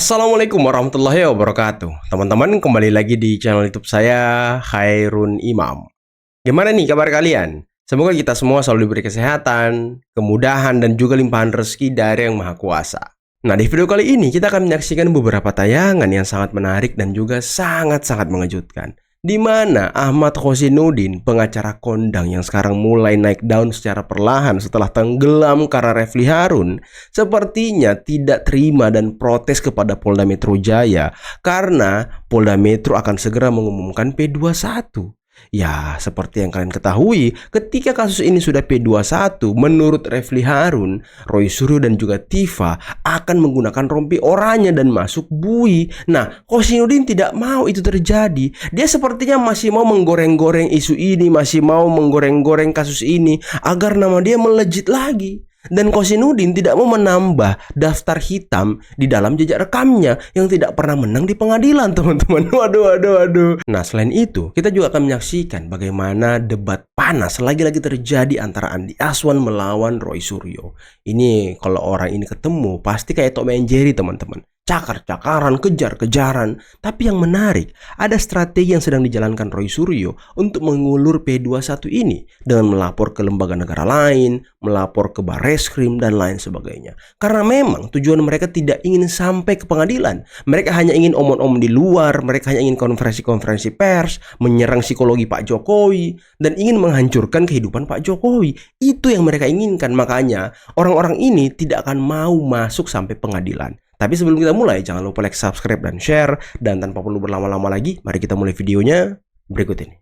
Assalamualaikum warahmatullahi wabarakatuh. Teman-teman, kembali lagi di channel YouTube saya, Khairun Imam. Gimana nih kabar kalian? Semoga kita semua selalu diberi kesehatan, kemudahan, dan juga limpahan rezeki dari Yang Maha Kuasa. Nah, di video kali ini kita akan menyaksikan beberapa tayangan yang sangat menarik dan juga sangat-sangat mengejutkan. Di mana Ahmad Khozinuddin, pengacara kondang yang sekarang mulai naik daun secara perlahan setelah tenggelam karena Refli Harun, sepertinya tidak terima dan protes kepada Polda Metro Jaya karena Polda Metro akan segera mengumumkan P21. Ya, seperti yang kalian ketahui, ketika kasus ini sudah P21, menurut Refli Harun, Roy Suryo dan juga Tifa akan menggunakan rompi oranye dan masuk bui. Nah, Khozinuddin tidak mau itu terjadi. Dia sepertinya masih mau menggoreng-goreng isu ini, masih mau menggoreng-goreng kasus ini agar nama dia melejit lagi. Dan Khozinuddin tidak mau menambah daftar hitam di dalam jejak rekamnya yang tidak pernah menang di pengadilan, teman-teman. Waduh. Nah, selain itu, kita juga akan menyaksikan bagaimana debat panas lagi-lagi terjadi antara Andi Aswan melawan Roy Suryo. Ini kalau orang ini ketemu pasti kayak Tom and Jerry, teman-teman. Cakar-cakaran, kejar-kejaran. Tapi yang menarik, ada strategi yang sedang dijalankan Roy Suryo untuk mengulur P21 ini dengan melapor ke lembaga negara lain, melapor ke Barreskrim, dan lain sebagainya. Karena memang tujuan mereka tidak ingin sampai ke pengadilan. Mereka hanya ingin omong-omong di luar, mereka hanya ingin konferensi-konferensi pers, menyerang psikologi Pak Jokowi, dan ingin menghancurkan kehidupan Pak Jokowi. Itu yang mereka inginkan, makanya orang-orang ini tidak akan mau masuk sampai pengadilan. Tapi sebelum kita mulai, jangan lupa like, subscribe, dan share. Dan tanpa perlu berlama-lama lagi, mari kita mulai videonya berikut ini.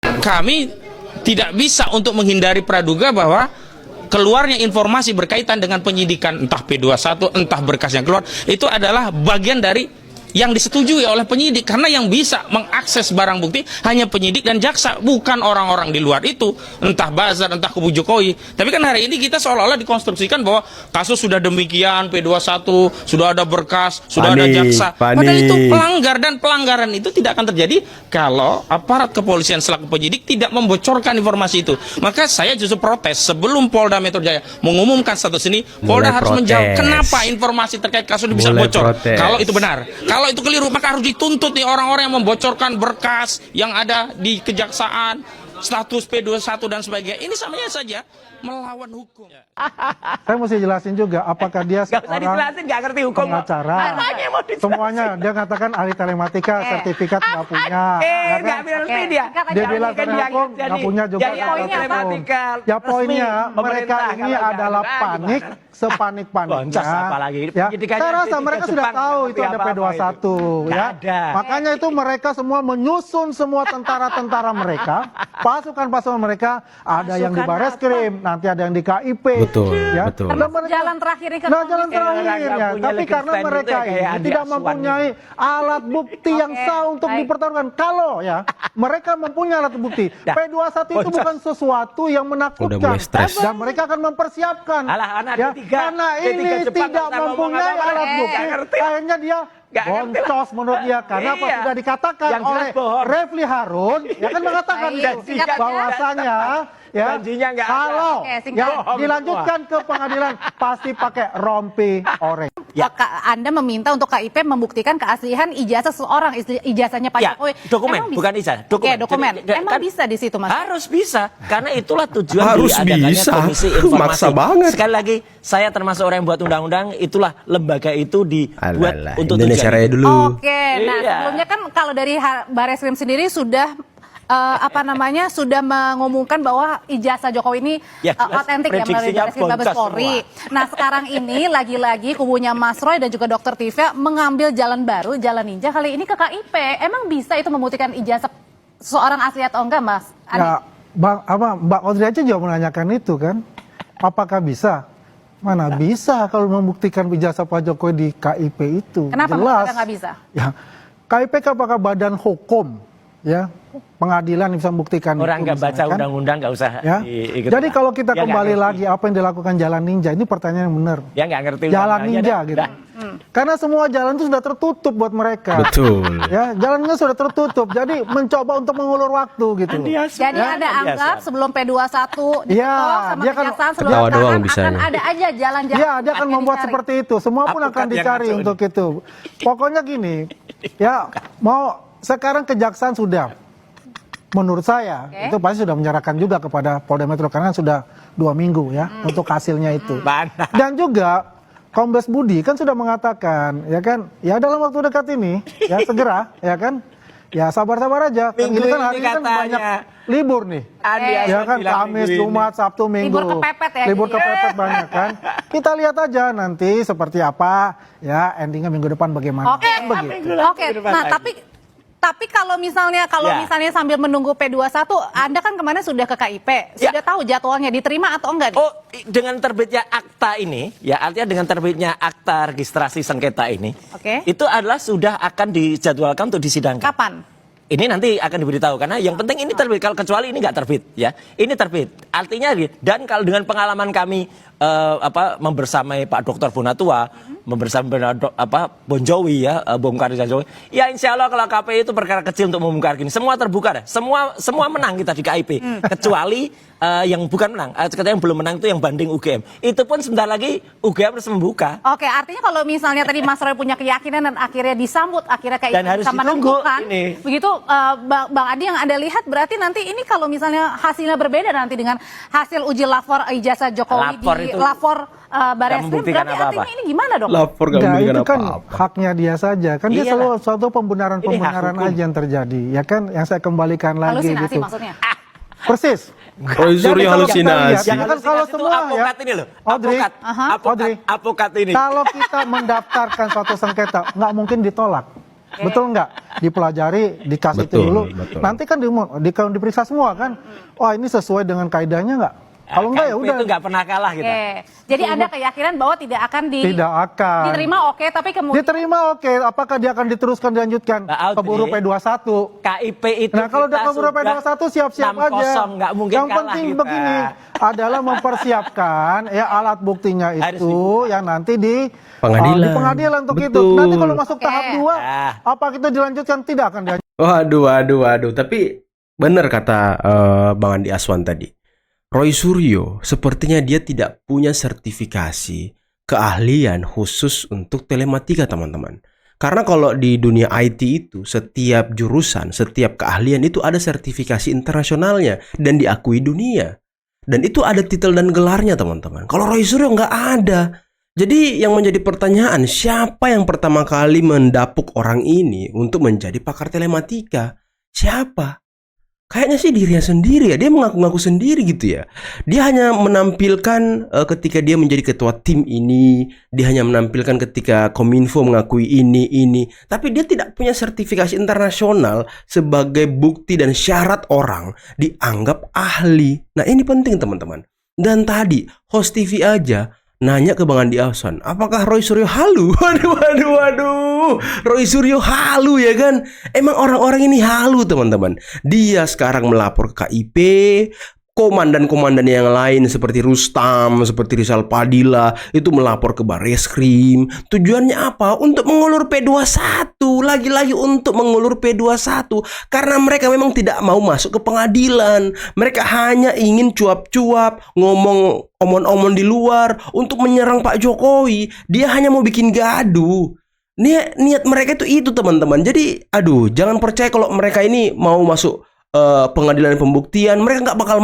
Kami tidak bisa untuk menghindari praduga bahwa keluarnya informasi berkaitan dengan penyidikan entah P21, entah berkas yang keluar, itu adalah bagian dari yang disetujui oleh penyidik, karena yang bisa mengakses barang bukti hanya penyidik dan jaksa, bukan orang-orang di luar itu, entah Bazar, entah kubu Jokowi. Tapi kan hari ini kita seolah-olah dikonstruksikan bahwa kasus sudah demikian, P21, sudah ada berkas, sudah ada jaksa. Padahal itu pelanggar, dan pelanggaran itu tidak akan terjadi kalau aparat kepolisian selaku penyidik tidak membocorkan informasi itu. Maka saya justru protes sebelum Polda Metro Jaya mengumumkan status ini, Polda harus menjawab kenapa informasi terkait kasus ini bisa bocor. Kalau itu benar. Kalau itu keliru, maka harus dituntut nih orang-orang yang membocorkan berkas yang ada di kejaksaan, status P21 dan sebagainya. Ini samanya saja melawan hukum. Saya mesti jelasin juga, apakah dia seorang pengacara. Semuanya, dia katakan ahli telematika, sertifikat nggak punya. Dia bilang hukum nggak punya juga. Ya poinnya, mereka ini adalah panik, sepanik-paniknya. Ya, saya rasa mereka sudah tahu itu ada P21. Ya. Makanya itu mereka semua menyusun semua tentara-tentara mereka, pasukan-pasukan mereka, ada yang di Barreskrim, nanti ada yang di KIP. Betul, ya. betul. Jalan terakhir ini jalan terakhirnya. Tapi karena mereka ini tidak mempunyai alat bukti yang sah untuk dipertaruhkan. Kalau ya mereka mempunyai alat bukti, P21 itu bukan sesuatu yang menakutkan. Dan mereka akan mempersiapkan. Ya, karena ini tidak mempunyai alat bukti, akhirnya dia boncos menurut dia, karena apa sudah dikatakan oleh Refli Harun, ya kan mengatakan bahwasanya ya kalau ya dilanjutkan ke pengadilan pasti pakai rompi oranye. Ya. Anda meminta untuk KIP membuktikan keaslian ijazah seseorang, ijazahnya Pak Jokowi. Dokumen, bukan ijazah. Dokumen. Emang kan, bisa di situ, Mas? Harus bisa, karena itulah tujuan harus diadakannya bisa. Komisi Informasi. Maksa banget. Sekali lagi, saya termasuk orang yang buat undang-undang, itulah lembaga itu dibuat untuk Indonesia Raya dulu. Oke, nah sebelumnya kan kalau dari Barreskrim sendiri sudah sudah mengumumkan bahwa ijazah Jokowi ini otentik ya melalui Barreskrim Mabes Polri. Nah sekarang ini lagi-lagi kubunya Mas Roy dan juga Dr. Tifa mengambil jalan baru, jalan ninja kali ini ke KIP. Emang bisa itu membuktikan ijazah seorang asli atau enggak, Mas? Ya, Mbak Audrey aja juga menanyakan itu kan, apakah bisa? Mana bisa kalau membuktikan ijazah Pak Jokowi di KIP itu? Kenapa jelas nggak bisa? Ya, KIP kan apakah badan hukum ya pengadilan bisa membuktikan Orang itu nggak baca misalnya, kan? undang-undang nggak usah Ya. ikut. Jadi kalau kita Ya, nggak kembali ngerti. lagi apa yang dilakukan Jalan Ninja, ini pertanyaan yang benar. Ya nggak ngerti. Jalan undang-undangnya Ninja dah. gitu. Dah. Karena semua jalan itu sudah tertutup buat mereka. Betul. Ya, jalannya sudah tertutup. Jadi mencoba untuk mengulur waktu gitu loh. Jadi Anda anggap sebelum P21 diketok Iya, sama dia kan kejaksaan sebelum ketawa doang tahan, akan bisanya. ada aja jalan-jalan. Iya, dia akan yang membuat dicari. seperti itu. Semua pun akan Apokat yang dicari ngaco untuk itu. Pokoknya gini, ya mau sekarang kejaksaan sudah, menurut saya Oke. itu pasti sudah menyerahkan juga kepada Polda Metro karena sudah 2 minggu ya untuk hasilnya itu. Mana? Dan juga Kombes Budi kan sudah mengatakan, ya kan, ya dalam waktu dekat ini, ya segera, ya kan, ya sabar-sabar aja. Kan Minggu ini kan ini hari ini kan katanya. banyak libur nih. Andi Ya Aswan kan, bilang Kamis, minggu ini. Jumat, Sabtu, Minggu. Libur kepepet ya, Libur jadi ya. kepepet banyak kan. Kita lihat aja nanti seperti apa, ya endingnya minggu depan bagaimana. Oke, Kan begitu. oke. Nah, tapi kalau misalnya Ya. sambil menunggu P21, Anda kan kemarin sudah ke KIP, Ya. sudah tahu jadwalnya diterima atau enggak nih? Oh, dengan terbitnya akta ini, ya artinya dengan terbitnya akta registrasi sengketa ini, Oke. itu adalah sudah akan dijadwalkan untuk disidangkan. Kapan? Ini nanti akan diberitahu karena yang penting ini terbit. Kalau kecuali ini nggak terbit, ya ini terbit. Artinya dan kalau dengan pengalaman kami membersamai Pak Dr. Bonatua, membersamai Bon Jowi ya, bongkar Jowi. Ya insya Allah kalau KPI itu perkara kecil untuk membongkar gini. Semua terbuka deh. Semua menang kita di KIP. Kecuali yang bukan menang. Katanya yang belum menang itu yang banding UGM. Itu pun sebentar lagi UGM harus membuka. Oke, artinya kalau misalnya tadi Mas Roy punya keyakinan dan akhirnya disambut, akhirnya kayak Dan harus bisa ditunggu menentukan, ini. begitu Bang Adi yang Anda lihat berarti nanti ini kalau misalnya hasilnya berbeda nanti dengan hasil uji lapor ijazah Jokowi Lapor di itu lapor Barreskrim, membuktikan berarti apa-apa. artinya ini gimana dong? Lapor gak Nah, memberikan itu kan apa-apa. haknya dia saja. Kan dia Iyalah. selalu suatu pembenaran-pembenaran Ini hak hukum. aja yang terjadi. Ya kan, yang saya kembalikan lagi Halusinasi gitu. maksudnya? Persis. Roy Suryo Jadi kalau kita lihat, halusinasi. ya kan kalau Itu semua ya, apokat ini loh. Audrey, Audrey, Apokat ini. kalau kita mendaftarkan suatu sengketa, nggak mungkin ditolak. Betul nggak? Dipelajari, dikasih itu Betul, dulu. betul. Nanti kan diperiksa semua kan. Wah ini sesuai dengan kaidahnya nggak? Kalau enggak ya KIP udah. itu nggak pernah kalah kita. Oke. Jadi Anda keyakinan bahwa tidak akan Tidak akan. diterima, oke, tapi kemudian Diterima oke, apakah dia akan diteruskan dilanjutkan? Mbak Audrey, Keburu P21. KIP itu Nah kalau udah kita keburu sudah P21 siap-siap aja. 6-0, nggak mungkin Yang kalah penting kita. begini adalah mempersiapkan ya alat buktinya Harus itu yang nanti di Pengadilan. di pengadilan untuk itu. Betul. Nanti kalau masuk Oke. tahap 2, Ah. apa kita dilanjutkan? Tidak akan dilanjutkan. Waduh. Tapi benar kata Bang Andi Aswan tadi. Roy Suryo sepertinya dia tidak punya sertifikasi keahlian khusus untuk telematika, teman-teman. Karena kalau di dunia IT itu setiap jurusan, setiap keahlian itu ada sertifikasi internasionalnya dan diakui dunia. Dan itu ada titel dan gelarnya, teman-teman. Kalau Roy Suryo nggak ada. Jadi yang menjadi pertanyaan, siapa yang pertama kali mendapuk orang ini untuk menjadi pakar telematika? Siapa? Kayaknya sih dirinya sendiri ya. Dia mengaku-ngaku sendiri gitu ya. Dia hanya menampilkan ketika dia menjadi ketua tim ini. Dia hanya menampilkan ketika Kominfo mengakui ini. Tapi dia tidak punya sertifikasi internasional sebagai bukti dan syarat orang dianggap ahli. Nah ini penting teman-teman. Dan tadi host TV aja nanya ke Bang Andi Aswan, apakah Roy Suryo halu? Waduh. Roy Suryo halu ya kan? Emang orang-orang ini halu teman-teman. Dia sekarang melapor ke KIP, komandan-komandan yang lain seperti Rustam, seperti Rizal Padilla itu melapor ke Barreskrim. Tujuannya apa? Untuk mengulur P21. Lagi-lagi untuk mengulur P21 karena mereka memang tidak mau masuk ke pengadilan. Mereka hanya ingin cuap-cuap, ngomong omon-omon di luar untuk menyerang Pak Jokowi. Dia hanya mau bikin gaduh. Niat mereka itu teman-teman. Jadi aduh, jangan percaya kalau mereka ini mau masuk pengadilan pembuktian. Mereka nggak bakal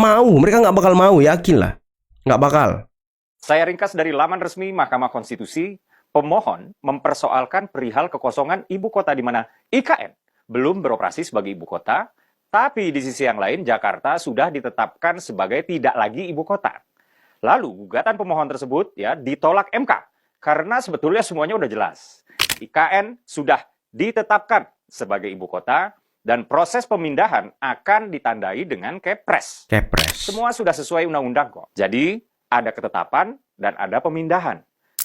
mau, yakinlah, nggak bakal. Saya ringkas dari laman resmi Mahkamah Konstitusi, pemohon mempersoalkan perihal kekosongan ibu kota di mana IKN belum beroperasi sebagai ibu kota, tapi di sisi yang lain Jakarta sudah ditetapkan sebagai tidak lagi ibu kota. Lalu gugatan pemohon tersebut ya ditolak MK karena sebetulnya semuanya udah jelas. IKN sudah ditetapkan sebagai ibu kota dan proses pemindahan akan ditandai dengan Kepres. Semua sudah sesuai undang-undang kok. Jadi ada ketetapan dan ada pemindahan.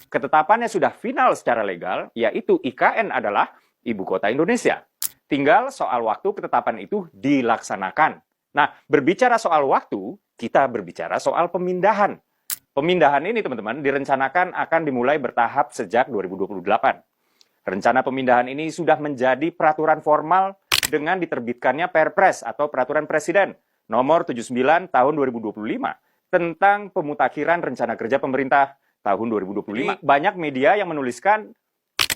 Ketetapannya sudah final secara legal, yaitu IKN adalah ibu kota Indonesia. Tinggal soal waktu ketetapan itu dilaksanakan. Nah, berbicara soal waktu, kita berbicara soal pemindahan. Pemindahan ini, teman-teman, direncanakan akan dimulai bertahap sejak 2028. Rencana pemindahan ini sudah menjadi peraturan formal dengan diterbitkannya Perpres atau Peraturan Presiden nomor 79 tahun 2025 tentang pemutakhiran rencana kerja pemerintah tahun 2025. Banyak media yang menuliskan,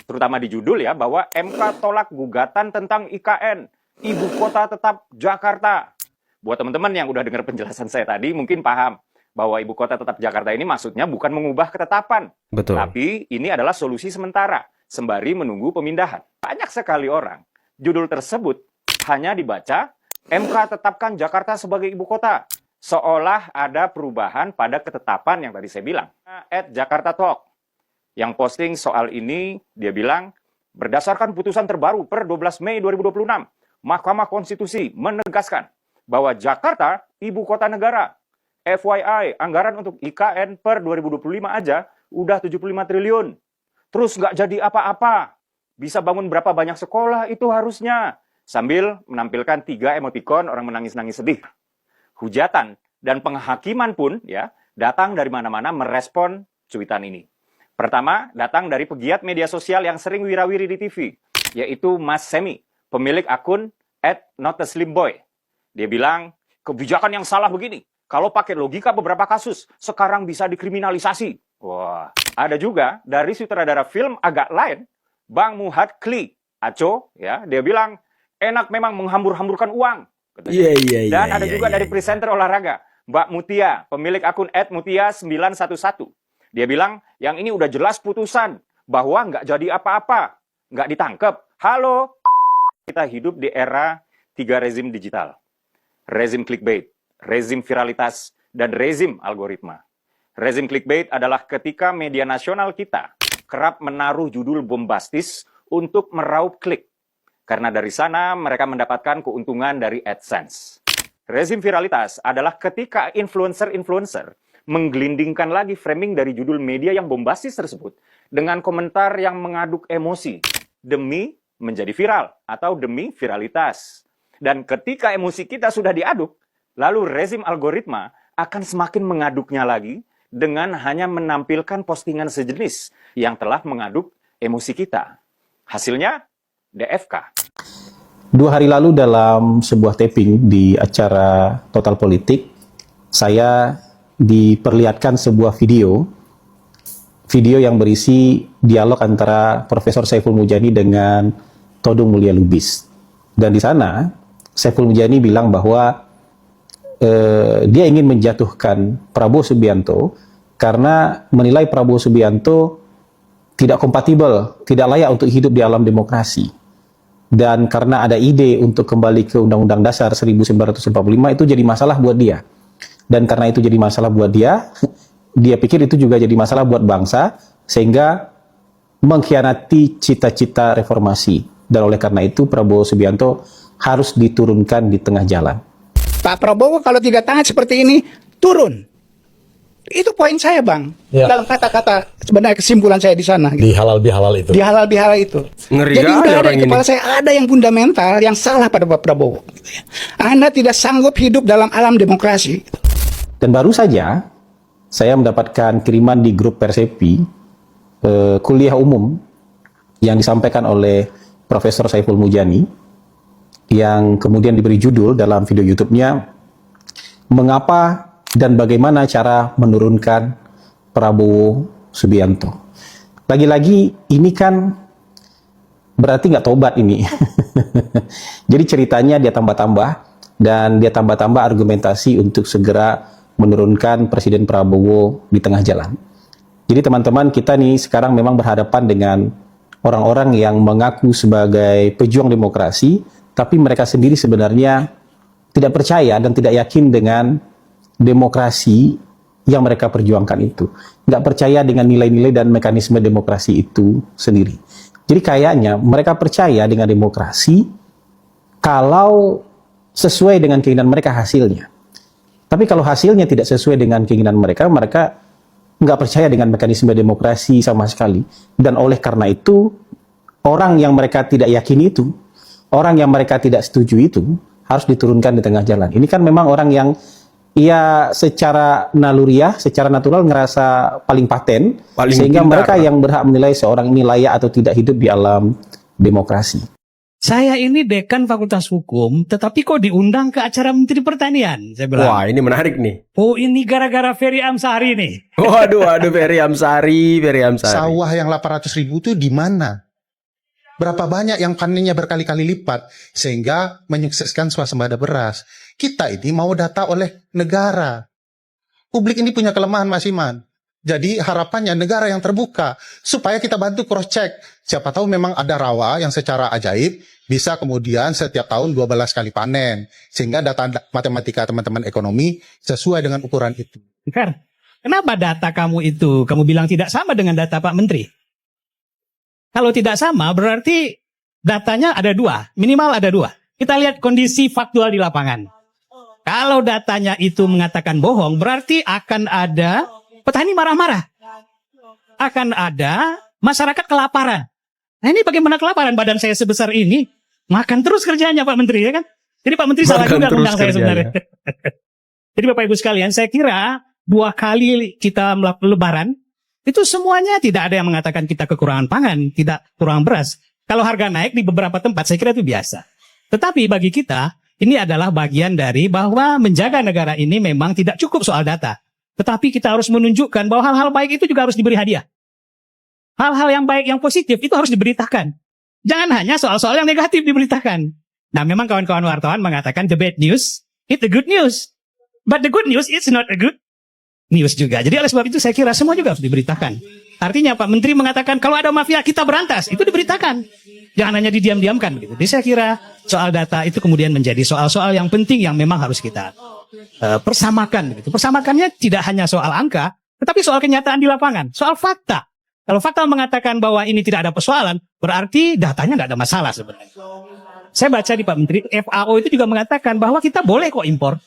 terutama di judul ya, bahwa MK tolak gugatan tentang IKN, ibu kota tetap Jakarta. Buat teman-teman yang udah dengar penjelasan saya tadi, mungkin paham bahwa ibu kota tetap Jakarta ini maksudnya bukan mengubah ketetapan. Betul. Tapi ini adalah solusi sementara, sembari menunggu pemindahan. Banyak sekali orang, judul tersebut hanya dibaca, MK tetapkan Jakarta sebagai ibu kota. Seolah ada perubahan pada ketetapan yang tadi saya bilang. @JakartaTalk yang posting soal ini, dia bilang, berdasarkan putusan terbaru per 12 Mei 2026, Mahkamah Konstitusi menegaskan bahwa Jakarta ibu kota negara. FYI, anggaran untuk IKN per 2025 aja udah 75 triliun. Terus nggak jadi apa-apa. Bisa bangun berapa banyak sekolah itu harusnya. Sambil menampilkan 3 emotikon orang menangis-nangis sedih. Hujatan dan penghakiman pun ya datang dari mana-mana merespon cuitan ini. Pertama, datang dari pegiat media sosial yang sering wirawiri di TV, yaitu Mas Semi, pemilik akun @NotASlimBoy. Dia bilang, kebijakan yang salah begini. Kalau pakai logika beberapa kasus, sekarang bisa dikriminalisasi. Wah, ada juga dari sutradara film agak lain, Bang Muhad Kli, Aco, ya, dia bilang, enak memang menghambur-hamburkan uang. Dan ada juga dari presenter olahraga, Mbak Mutia, pemilik akun @mutia911. Dia bilang, yang ini udah jelas putusan, bahwa nggak jadi apa-apa, nggak ditangkep. Halo, kita hidup di era 3 rezim digital. Rezim clickbait, rezim viralitas, dan rezim algoritma. Rezim clickbait adalah ketika media nasional kita kerap menaruh judul bombastis untuk meraup klik. Karena dari sana mereka mendapatkan keuntungan dari AdSense. Rezim viralitas adalah ketika influencer-influencer menggelindingkan lagi framing dari judul media yang bombastis tersebut dengan komentar yang mengaduk emosi demi menjadi viral atau demi viralitas. Dan ketika emosi kita sudah diaduk, lalu rezim algoritma akan semakin mengaduknya lagi dengan hanya menampilkan postingan sejenis yang telah mengaduk emosi kita. Hasilnya, DFK. 2 hari lalu dalam sebuah taping di acara Total Politik, saya diperlihatkan sebuah video yang berisi dialog antara Profesor Saiful Mujani dengan Todung Mulya Lubis. Dan di sana, Saiful Mujani bilang bahwa dia ingin menjatuhkan Prabowo Subianto karena menilai Prabowo Subianto tidak kompatibel, tidak layak untuk hidup di alam demokrasi. Dan karena ada ide untuk kembali ke Undang-Undang Dasar 1945 itu jadi masalah buat dia. Dan karena itu jadi masalah buat dia, dia pikir itu juga jadi masalah buat bangsa, sehingga mengkhianati cita-cita reformasi. Dan oleh karena itu Prabowo Subianto harus diturunkan di tengah jalan. Pak Prabowo kalau tidak taat seperti ini, turun. Itu poin saya, Bang. Ya. Dalam kata-kata sebenarnya kesimpulan saya di sana. Gitu. Di halal-bihalal itu. Di halal-bihalal itu. Ngeri. Jadi udah ada di kepala saya, ada yang fundamental, yang salah pada Pak Prabowo. Anda tidak sanggup hidup dalam alam demokrasi. Dan baru saja, saya mendapatkan kiriman di grup Persepi, kuliah umum, yang disampaikan oleh Profesor Saiful Mujani, yang kemudian diberi judul dalam video YouTube-nya, Mengapa dan Bagaimana Cara Menurunkan Prabowo Subianto. Lagi-lagi ini kan berarti nggak tobat ini. Jadi ceritanya dia tambah-tambah, dan dia tambah-tambah argumentasi untuk segera menurunkan Presiden Prabowo di tengah jalan. Jadi teman-teman, kita nih sekarang memang berhadapan dengan orang-orang yang mengaku sebagai pejuang demokrasi, tapi mereka sendiri sebenarnya tidak percaya dan tidak yakin dengan demokrasi yang mereka perjuangkan itu. Nggak percaya dengan nilai-nilai dan mekanisme demokrasi itu sendiri. Jadi kayaknya mereka percaya dengan demokrasi kalau sesuai dengan keinginan mereka hasilnya. Tapi kalau hasilnya tidak sesuai dengan keinginan mereka, mereka nggak percaya dengan mekanisme demokrasi sama sekali. Dan oleh karena itu, orang yang mereka tidak yakin itu, orang yang mereka tidak setuju itu harus diturunkan di tengah jalan. Ini kan memang orang yang ia secara naluriah, secara natural ngerasa paling paten, sehingga pintar, mereka yang berhak menilai seorang ini layak atau tidak hidup di alam demokrasi. Saya ini dekan Fakultas Hukum, tetapi kok diundang ke acara Menteri Pertanian? Saya bilang. Wah, ini menarik nih. Oh, ini gara-gara Ferry Amsari nih. Waduh, Ferry Amsari. Sawah yang 800.000 itu di mana? Berapa banyak yang panennya berkali-kali lipat sehingga menyukseskan swasembada beras. Kita ini mau data oleh negara. Publik ini punya kelemahan Mas Iman. Jadi harapannya negara yang terbuka supaya kita bantu cross check. Siapa tahu memang ada rawa yang secara ajaib bisa kemudian setiap tahun 12 kali panen sehingga data matematika teman-teman ekonomi sesuai dengan ukuran itu. Kenapa data kamu itu kamu bilang tidak sama dengan data Pak Menteri? Kalau tidak sama berarti datanya ada dua, minimal ada dua. Kita lihat kondisi faktual di lapangan. Kalau datanya itu mengatakan bohong, berarti akan ada petani marah-marah. Akan ada masyarakat kelaparan. Nah ini bagaimana kelaparan badan saya sebesar ini? Makan terus kerjanya Pak Menteri, ya kan? Jadi Pak Menteri salah juga undang saya sebenarnya. Jadi Bapak Ibu sekalian, saya kira 2 kali kita melakukan lebaran, itu semuanya tidak ada yang mengatakan kita kekurangan pangan, tidak kurang beras. Kalau harga naik di beberapa tempat, saya kira itu biasa. Tetapi bagi kita, ini adalah bagian dari bahwa menjaga negara ini memang tidak cukup soal data. Tetapi kita harus menunjukkan bahwa hal-hal baik itu juga harus diberi hadiah. Hal-hal yang baik, yang positif itu harus diberitakan. Jangan hanya soal-soal yang negatif diberitakan. Nah memang kawan-kawan wartawan mengatakan the bad news, it's the good news. But the good news is not a good news juga. Jadi oleh sebab itu saya kira semua juga harus diberitakan. Artinya Pak Menteri mengatakan kalau ada mafia kita berantas, itu diberitakan. Jangan hanya didiam-diamkan. Gitu. Jadi saya kira soal data itu kemudian menjadi soal-soal yang penting yang memang harus kita persamakan. Gitu. Persamakannya tidak hanya soal angka, tetapi soal kenyataan di lapangan, soal fakta. Kalau fakta mengatakan bahwa ini tidak ada persoalan, berarti datanya tidak ada masalah sebenarnya. Saya baca di Pak Menteri, FAO itu juga mengatakan bahwa kita boleh kok impor.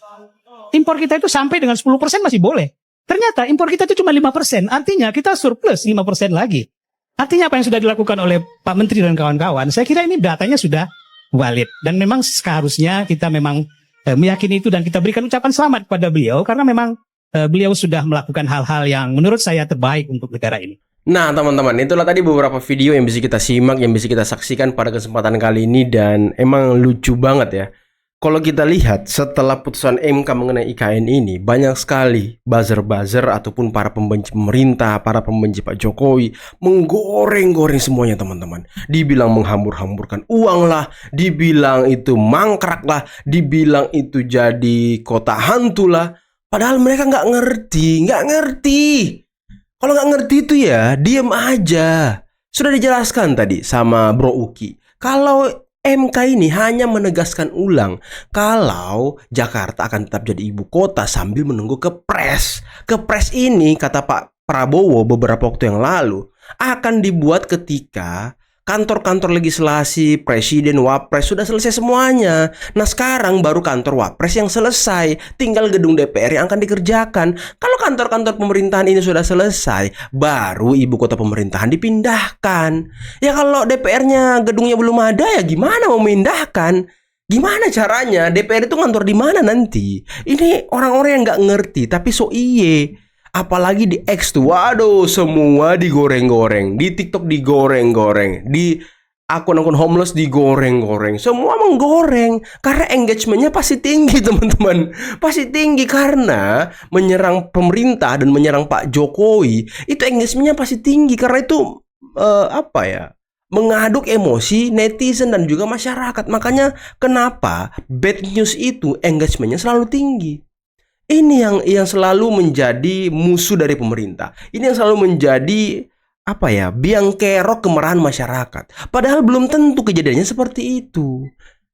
Impor kita itu sampai dengan 10% masih boleh. Ternyata impor kita itu cuma 5%, artinya kita surplus 5% lagi. Artinya apa yang sudah dilakukan oleh Pak Menteri dan kawan-kawan, saya kira ini datanya sudah valid. Dan memang seharusnya kita memang meyakini itu dan kita berikan ucapan selamat kepada beliau, karena memang beliau sudah melakukan hal-hal yang menurut saya terbaik untuk negara ini. Nah teman-teman, itulah tadi beberapa video yang bisa kita simak, yang bisa kita saksikan pada kesempatan kali ini. Dan emang lucu banget ya. Kalau kita lihat setelah putusan MK mengenai IKN ini, banyak sekali buzzer-buzzer ataupun para pembenci pemerintah, para pembenci Pak Jokowi menggoreng-goreng semuanya teman-teman. Dibilang menghambur-hamburkan uang lah, dibilang itu mangkrak lah, dibilang itu jadi kota hantu lah. Padahal mereka nggak ngerti. Kalau nggak ngerti itu ya diem aja. Sudah dijelaskan tadi sama Bro Uki. Kalau MK ini hanya menegaskan ulang kalau Jakarta akan tetap jadi ibu kota sambil menunggu Kepres. Kepres ini kata Pak Prabowo beberapa waktu yang lalu akan dibuat ketika kantor-kantor legislasi, presiden, wapres sudah selesai semuanya. Nah sekarang baru kantor wapres yang selesai, tinggal gedung DPR yang akan dikerjakan. Kalau kantor-kantor pemerintahan ini sudah selesai, baru ibu kota pemerintahan dipindahkan. Ya kalau DPR-nya gedungnya belum ada, ya gimana mau memindahkan? Gimana caranya? DPR itu kantor di mana nanti? Ini orang-orang yang nggak ngerti tapi so iye. Apalagi di X tuh, waduh semua digoreng-goreng. Di TikTok digoreng-goreng. Di akun-akun homeless digoreng-goreng. Semua menggoreng. Karena engagementnya pasti tinggi teman-teman. Pasti tinggi karena menyerang pemerintah dan menyerang Pak Jokowi. Itu engagementnya pasti tinggi. Karena itu mengaduk emosi netizen dan juga masyarakat. Makanya kenapa bad news itu engagementnya selalu tinggi. Ini yang selalu menjadi musuh dari pemerintah. Ini yang selalu menjadi biang kerok kemarahan masyarakat. Padahal belum tentu kejadiannya seperti itu.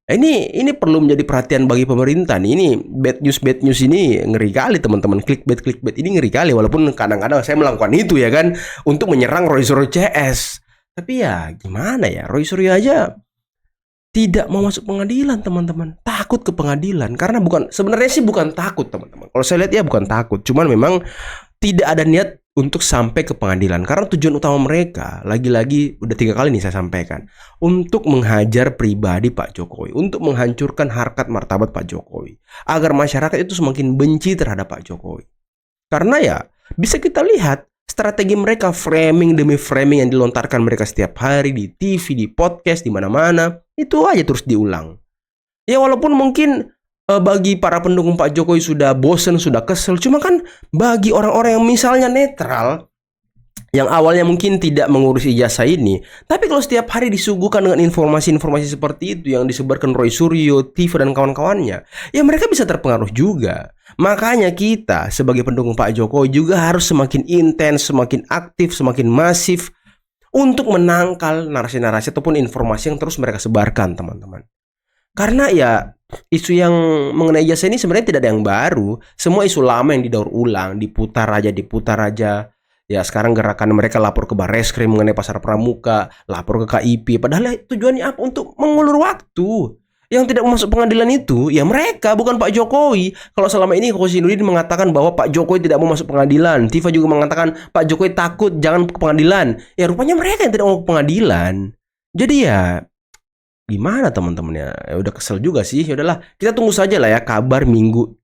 Ini perlu menjadi perhatian bagi pemerintah nih. Ini bad news ini ngeri kali teman-teman. Clickbait ini ngeri kali. Walaupun kadang-kadang saya melakukan itu ya kan untuk menyerang Roy Suryo CS. Tapi ya gimana ya, Roy Suryo aja tidak mau masuk pengadilan teman-teman, takut ke pengadilan karena sebenarnya bukan takut teman-teman. Kalau saya lihat ya bukan takut, cuman memang tidak ada niat untuk sampai ke pengadilan. Karena tujuan utama mereka, lagi-lagi udah 3 kali nih saya sampaikan, untuk menghajar pribadi Pak Jokowi, untuk menghancurkan harkat martabat Pak Jokowi, agar masyarakat itu semakin benci terhadap Pak Jokowi. Karena ya, bisa kita lihat strategi mereka, framing demi framing yang dilontarkan mereka setiap hari di TV, di podcast, di mana-mana, itu aja terus diulang. Ya walaupun mungkin bagi para pendukung Pak Jokowi sudah bosen, sudah kesel. Cuma kan bagi orang-orang yang misalnya netral, yang awalnya mungkin tidak mengurus ijazah ini, tapi kalau setiap hari disuguhkan dengan informasi-informasi seperti itu yang disebarkan Roy Suryo, TV dan kawan-kawannya, ya mereka bisa terpengaruh juga. Makanya kita sebagai pendukung Pak Jokowi juga harus semakin intens, semakin aktif, semakin masif untuk menangkal narasi-narasi ataupun informasi yang terus mereka sebarkan, teman-teman. Karena ya isu yang mengenai ijazah ini sebenarnya tidak ada yang baru. Semua isu lama yang didaur ulang, diputar aja. Ya sekarang gerakan mereka lapor ke Barreskrim mengenai pasar pramuka, lapor ke KIP. Padahal tujuannya apa? Untuk mengulur waktu. Yang tidak masuk pengadilan itu ya mereka, bukan Pak Jokowi. Kalau selama ini Koshi Nurdin mengatakan bahwa Pak Jokowi tidak mau masuk pengadilan, Tifa juga mengatakan Pak Jokowi takut jangan ke pengadilan. Ya rupanya mereka yang tidak mau ke pengadilan. Jadi ya gimana teman-teman ya? Udah kesel juga sih. Ya udahlah, kita tunggu saja lah ya kabar minggu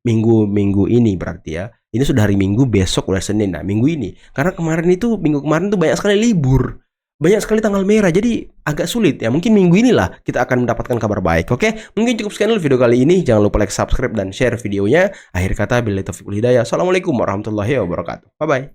ini berarti ya. Ini sudah hari Minggu, besok udah Senin. Nah, minggu ini. Karena minggu kemarin tuh banyak sekali libur. Banyak sekali tanggal merah. Jadi agak sulit ya. Mungkin minggu inilah kita akan mendapatkan kabar baik. Oke? Mungkin cukup sekian dulu video kali ini. Jangan lupa like, subscribe dan share videonya. Akhir kata, billahi taufiq wal hidayah. Assalamualaikum warahmatullahi wabarakatuh. Bye bye.